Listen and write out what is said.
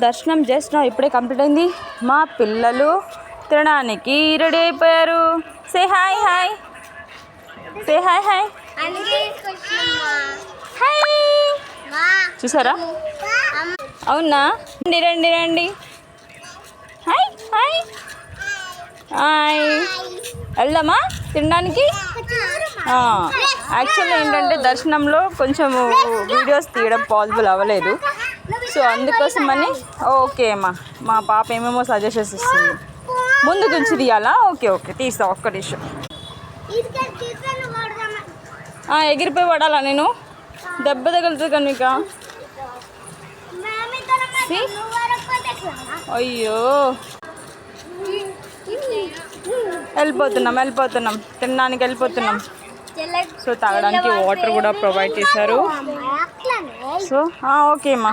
దర్శనం చేస్తున్నాం, ఇప్పుడే కంప్లీట్ అయింది. మా పిల్లలు తినడానికి రెడీ అయిపోయారు. Say hi hi, say hi hi hi. చూసారా? అవునా? రండి రండి రండి. Hi hi hi. వెళ్దామా తినడానికి? యాక్చువల్లీ ఏంటంటే దర్శనంలో కొంచెం వీడియోస్ తీయడం పాసిబుల్ అవ్వలేదు. సో అందుకోసమని ఓకే అమ్మా, మా పాప ఏమేమో సజెషన్స్ ఇస్తుంది. ముందు గురించి తీయాలా? ఓకే ఓకే తీస్తా, ఒక్క నిమిషం. ఎగిరిపోయి పడాలా నేను? దెబ్బ తగులుతుంది కనుక. అయ్యో, వెళ్ళిపోతున్నాం తినడానికి వెళ్ళిపోతున్నాం. సో తాగడానికి వాటర్ కూడా ప్రొవైడ్ చేశారు. సో ఓకే అమ్మా.